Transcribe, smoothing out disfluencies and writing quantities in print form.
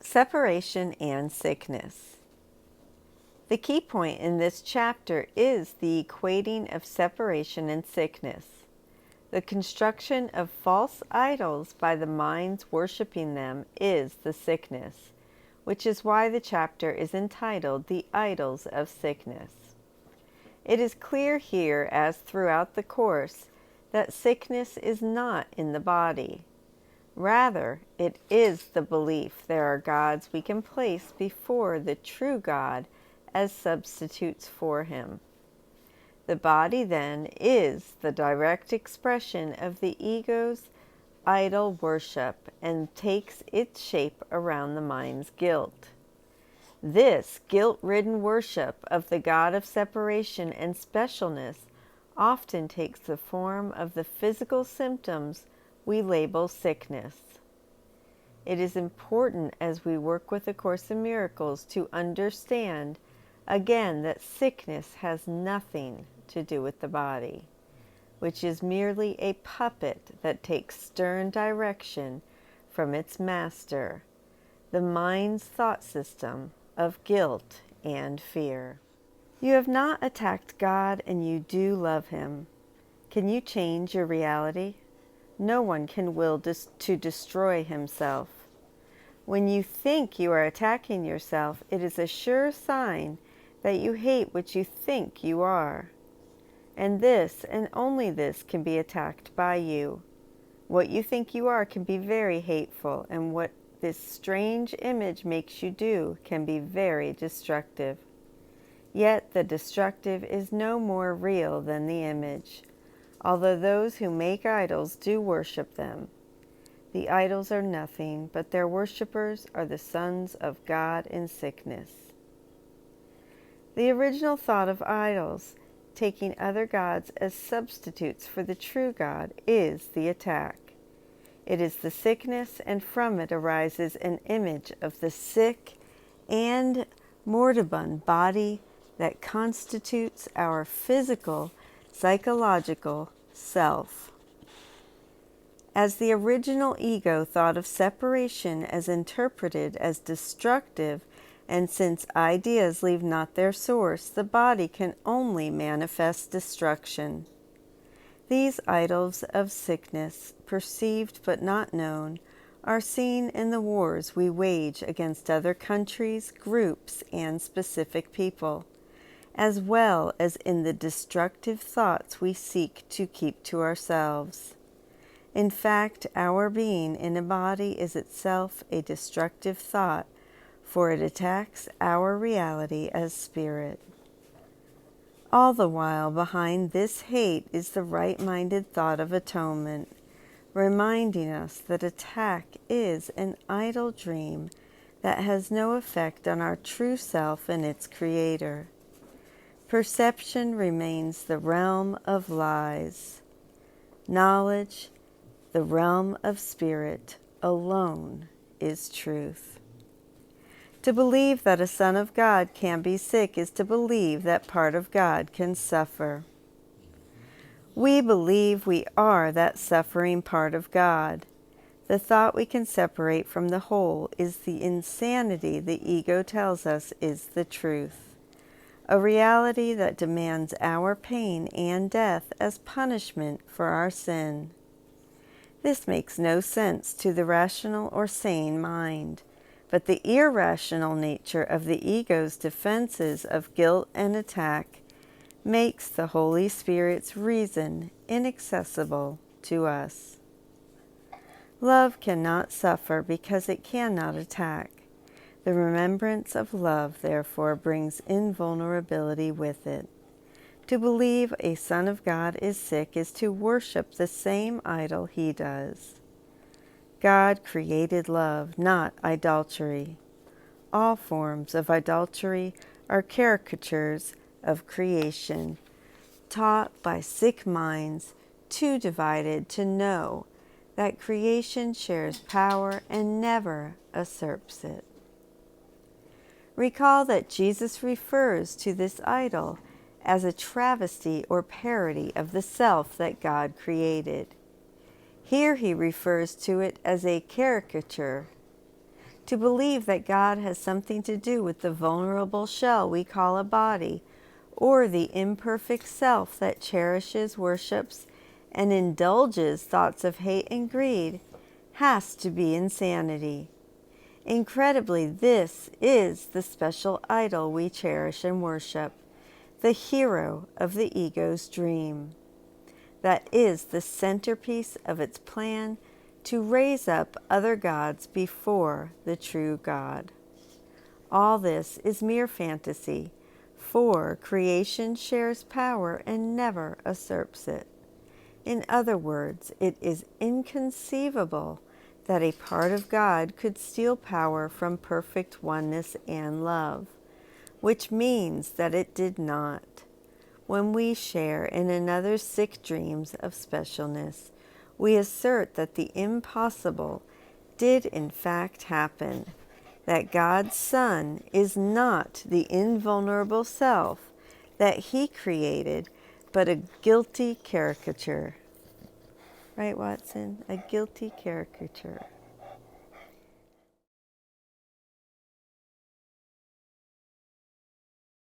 Separation and sickness. The key point in this chapter is the equating of separation and sickness. The construction of false idols by the minds worshiping them is the sickness, which is why the chapter is entitled The Idols of Sickness. It is clear here, as throughout the course, that sickness is not in the body. Rather, it is the belief there are gods we can place before the true God as substitutes for him. The body, then, is the direct expression of the ego's idol worship and takes its shape around the mind's guilt. This guilt-ridden worship of the God of separation and specialness often takes the form of the physical symptoms we label sickness. It is important as we work with A Course in Miracles to understand again that sickness has nothing to do with the body, which is merely a puppet that takes stern direction from its master, the mind's thought system of guilt and fear. You have not attacked God and you do love him. Can you change your reality? No one can will to destroy himself. When you think you are attacking yourself, it is a sure sign that you hate what you think you are. And this, and only this, can be attacked by you. What you think you are can be very hateful, and what this strange image makes you do can be very destructive. Yet the destructive is no more real than the image, although those who make idols do worship them. The idols are nothing, but their worshippers are the sons of God in sickness. The original thought of idols, taking other gods as substitutes for the true God, is the attack. It is the sickness, and from it arises an image of the sick and moribund body that constitutes our physical, psychological self. As the original ego thought of separation as interpreted as destructive, and since ideas leave not their source, the body can only manifest destruction. These idols of sickness, perceived but not known, are seen in the wars we wage against other countries, groups, and specific people, as well as in the destructive thoughts we seek to keep to ourselves. In fact, our being in a body is itself a destructive thought, for it attacks our reality as spirit. All the while behind this hate is the right-minded thought of atonement, reminding us that attack is an idle dream that has no effect on our true self and its creator. Perception remains the realm of lies. Knowledge, the realm of spirit, alone is truth. To believe that a son of God can be sick is to believe that part of God can suffer. We believe we are that suffering part of God. The thought we can separate from the whole is the insanity the ego tells us is the truth, a reality that demands our pain and death as punishment for our sin. This makes no sense to the rational or sane mind, but the irrational nature of the ego's defenses of guilt and attack makes the Holy Spirit's reason inaccessible to us. Love cannot suffer because it cannot attack. The remembrance of love, therefore, brings invulnerability with it. To believe a son of God is sick is to worship the same idol he does. God created love, not idolatry. All forms of idolatry are caricatures of creation, taught by sick minds too divided to know that creation shares power and never usurps it. Recall that Jesus refers to this idol as a travesty or parody of the self that God created. Here he refers to it as a caricature. To believe that God has something to do with the vulnerable shell we call a body, or the imperfect self that cherishes, worships, and indulges thoughts of hate and greed, has to be insanity. Incredibly, this is the special idol we cherish and worship, the hero of the ego's dream. That is the centerpiece of its plan to raise up other gods before the true God. All this is mere fantasy, for creation shares power and never usurps it. In other words, it is inconceivable that a part of God could steal power from perfect oneness and love, which means that it did not. When we share in another's sick dreams of specialness, we assert that the impossible did in fact happen, that God's Son is not the invulnerable self that He created, but a guilty caricature. Right, Watson? A guilty caricature.